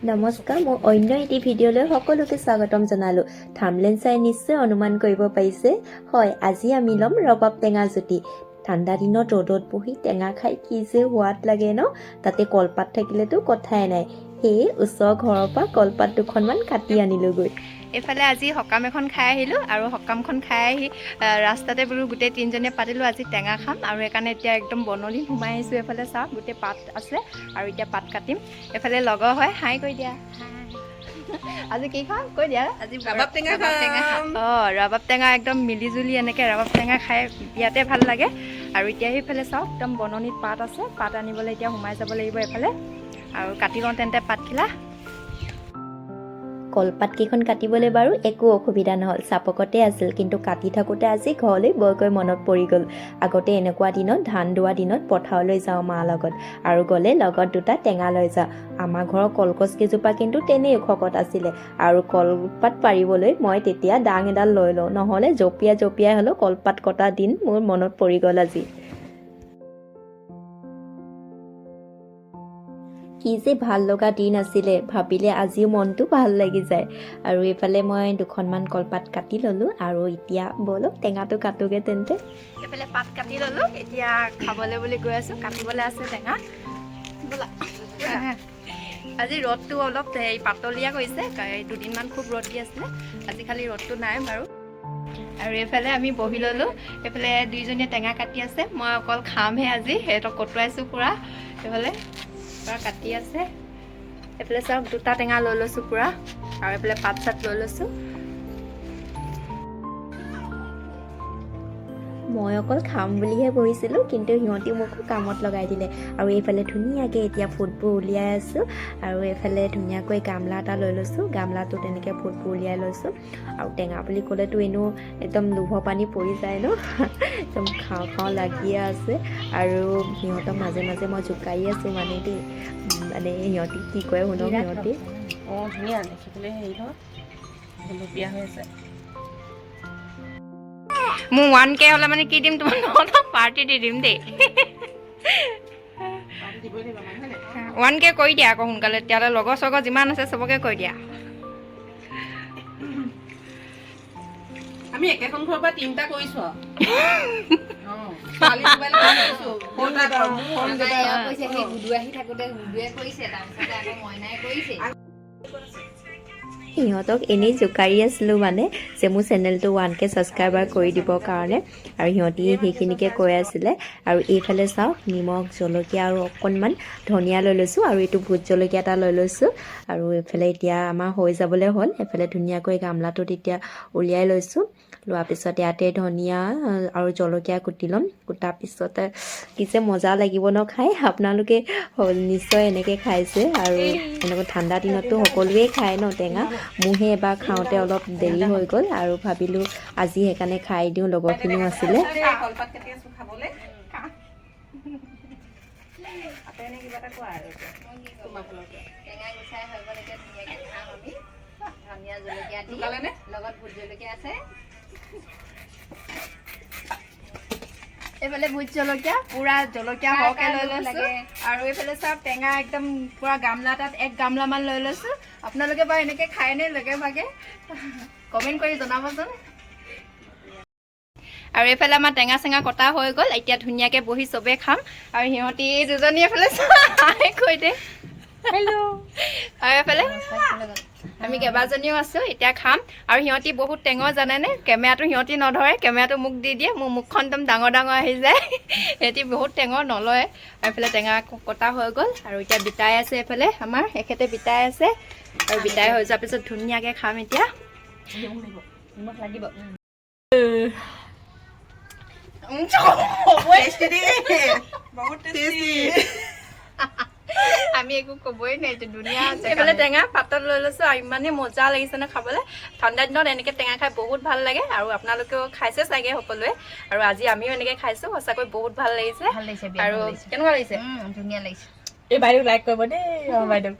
নমস্কাৰ মই অন্য এটি ভিডিঅ'লৈ সকলোকে স্বাগতম জনালোঁ থাম্বনেইল চাই নিশ্চয় অনুমান কৰিব পাৰিছে হয় আজি আমি ল'ম ৰবাব টেঙা জুতি ঠাণ্ডা দিনত ৰ'দত বহি টেঙা খাই কি যে সোৱাদ লাগে ন তাতে কলপাত থাকিলেতো কথাই নাই সেয়ে ওচৰ ঘৰৰ পৰা কলপাত দুখনমান কাটি আনিলোগৈ এফালে আজি সকাম এখন খাই আহিলোঁ আৰু সকামখন খাই আহি ৰাস্তাতে বোলো গোটেই তিনিজনীয়ে পাতিলোঁ আজি টেঙা খাম আৰু সেইকাৰণে এতিয়া একদম বননি সোমাই আহিছোঁ এফালে চাওক গোটেই পাত আছে আৰু এতিয়া পাত কাটিম এফালে লগৰ হয় হাই কৈ দিয়া আজি কি খাম কৈ দিয়া আজি ৰবাব টেঙা খাম ৰবাব টেঙা একদম মিলিজুলি এনেকৈ ৰবাব টেঙা খাই বিয়াতে ভাল লাগে আৰু এতিয়া সেইফালে চাওক একদম বননিত পাত আছে পাত আনিবলৈ এতিয়া সোমাই যাব লাগিব এফালে আৰু কাটি লওঁ তেন্তে পাতখিলা কলপাত কেইখন কাটিবলৈ বাৰু একো অসুবিধা নহ'ল চাপকতে আছিল কিন্তু কাটি থাকোঁতে আজি ঘৰলৈ বৰকৈ মনত পৰি গ'ল আগতে এনেকুৱা দিনত ধান দোৱা দিনত পথাৰলৈ যাওঁ মাৰ লগত আৰু গ'লে লগত দুটা টেঙা লৈ যাওঁ আমাৰ ঘৰৰ কলগছ কেইজোপা কিন্তু তেনেই ওখকত আছিলে আৰু কলপাত পাৰিবলৈ মই তেতিয়া ডাং এডাল লৈ লওঁ নহ'লে জঁপিয়াই হ'লেও কলপাত কটা দিন মোৰ মনত পৰি গ'ল আজি কি যে ভাল লগা দিন আছিলে ভাবিলে আজিও মনটো ভাল লাগি যায় আৰু এইফালে মই দুখনমান কলপাত কাটি ল'লোঁ আৰু এতিয়া ব'লক টেঙাটো কাটোগৈ তেন্তে এইফালে পাত কাটি ল'লোঁ এতিয়া খাবলৈ বুলি গৈ আছোঁ কাটিবলৈ আছে টেঙা বোলা আজি ৰ'দটো অলপ পাতলীয়া কৰিছে দুদিনমান খুব ৰ'দ দি আছিলে আজি খালি ৰ'দটো নাই বাৰু আৰু এইফালে আমি বহি ল'লোঁ এইফালে দুইজনীয়ে টেঙা কাটি আছে মই অকল খামহে আজি সিহঁতক কটোৱাইছোঁ পূৰা এইফালে কাটি আছে এইফালে চাওক দুটা টেঙা লৈ লৈছোঁ পূৰা আৰু এইফালে পাত চাত লৈ লৈছোঁ মই অকল খাম বুলিহে বহিছিলোঁ কিন্তু সিহঁতি মোকো কামত লগাই দিলে আৰু এইফালে ধুনীয়াকৈ এতিয়া ফুটবোৰ উলিয়াই আছোঁ আৰু এইফালে ধুনীয়াকৈ গামলা এটা লৈ লৈছোঁ গামলাটোত এনেকৈ ফুটবোৰ উলিয়াই লৈছোঁ আৰু টেঙা বুলি ক'লেতো এনেও একদম লোভৰ পানী পৰি যায় ন একদম খাওঁ লাগিয়ে আছে আৰু সিহঁতক মাজে মাজে মই জোকাৰি আছোঁ মানে দেই মানে সিহঁতি কি কয় শুনক সিহঁতি অঁ ধুনীয়া দেখিবলৈ হেৰি হয় লুপীয়া হৈ আছে মোৰ 1K হ'লে মানে কি দিম তোমাক পাৰ্টি দি দিম দেই 1K কৰি দিয়া আকৌ সোনকালে তেতিয়াহ'লে লগৰ চগৰ যিমান আছে চবকে কৈ দিয়া আমি একেখন ঘৰৰ পৰা তিনিটা কৰিছোঁ সিহঁতক এনেই জোকাৰি আছিলোঁ মানে যে মোৰ চেনেলটো 1K ছাবস্ক্ৰাইবাৰ কৰি দিবৰ কাৰণে আৰু সিহঁতি সেইখিনিকে কৈ আছিলে আৰু এইফালে চাওক নিমখ জলকীয়া আৰু অকণমান ধনিয়া লৈ লৈছোঁ আৰু এইটো ভোট জলকীয়া এটা লৈ লৈছোঁ আৰু এইফালে এতিয়া আমাৰ হৈ যাবলৈ হ'ল এইফালে ধুনীয়াকৈ গামলাটোত এতিয়া উলিয়াই লৈছোঁ লোৱাৰ পিছত ইয়াতে ধনিয়া আৰু জলকীয়া কুটি ল'ম কুটাৰ পিছতে কি যে মজা লাগিব ন খাই আপোনালোকে নিশ্চয় এনেকৈ খাইছে আৰু এনেকৈ ঠাণ্ডা দিনততো সকলোৱে খায় ন টেঙা মোৰহে এবাৰ খাওঁতে অলপ দেৰি হৈ গ'ল আৰু ভাবিলোঁ আজি সেইকাৰণে খাই দিওঁ লগৰখিনিও আছিলে এইফালে ভোট জলকীয়া পুৰা জলকীয়া সৰহকৈ লৈ লৈছোঁ আৰু এইফালে চাওক টেঙা একদম পুৰা গামলা এটাত 1 গামলামান লৈ লৈছোঁ আপোনালোকে বাৰু এনেকৈ খায়নে লগে ভাগে কমেণ্ট কৰি জনাবচোন আৰু এইফালে আমাৰ টেঙা চেঙা কটা হৈ গ'ল এতিয়া ধুনীয়াকৈ বহি চবেই খাম আৰু সিহঁতি দুজনী এইফালে চাই কৈ দে হেল্ল' আৰু এইফালে আমি কেইবাজনীও আছোঁ এতিয়া খাম আৰু সিহঁতি বহুত টেঙৰ জানেনে কেমেৰাটো সিহঁতি নধৰে কেমেৰাটো মোক দি দিয়ে মোৰ মুখখন একদম ডাঙৰ আহি যায় সিহঁতি বহুত টেঙৰ নলয় আৰু এইফালে টেঙা কটা হৈ গ'ল আৰু এতিয়া বিটাই আছে এইফালে আমাৰ এখেতে বিটাই আছে আৰু বিটাই হৈ যোৱাৰ পিছত ধুনীয়াকৈ খাম এতিয়া লাগিব আমি একো ক'বই নাই ধুনীয়া এইফালে টেঙা পাতত লৈ লৈছোঁ আৰু ইমানেই মজা লাগিছে ন খাবলৈ ঠাণ্ডা দিনত এনেকৈ টেঙা খাই বহুত ভাল লাগে আৰু আপোনালোকেও খাইছে চাগে সকলোৱে আৰু আজি আমিও এনেকৈ খাইছোঁ সঁচাকৈ বহুত ভাল লাগিছে আৰু কেনেকুৱা লাগিছে ধুনীয়া লাগিছে এই বাইদেউ লাইক কৰিব দেই বাইদেউ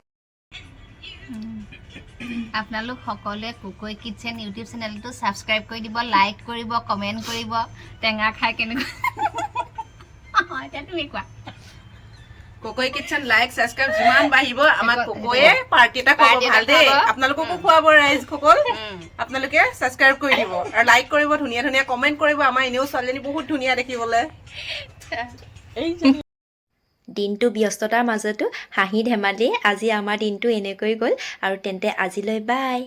আপোনালোক সকলোৱে কুকৈ কিটচেন ইউটিউব চেনেলটো ছাবস্ক্ৰাইব কৰি দিব লাইক কৰিব কমেণ্ট কৰিব টেঙা খাই কেনেকুৱা এতিয়া তুমি কোৱা কোকোই কিচেন লাইক সাবস্ক্ৰাইব যিমান বাঢ়িব আমাক কোকোয়ে পাৰ্টি এটা খাব ভাল দেই আপোনালোককো খুৱাব ৰাইজ সকল আপোনালোকে সাবস্ক্ৰাইব কৰি দিব আৰু লাইক কৰিব ধুনীয়া ধুনীয়া কমেন্ট কৰিব আমাৰ এনেও ছোৱালীজনী বহুত ধুনীয়া দেখিবলৈ দিনটো ব্যস্ততাৰ মাজতো হাঁহি ধেমালি আজি আমাৰ দিনটো এনেকৈ গ'ল আৰু তেন্তে আজিলৈ বাই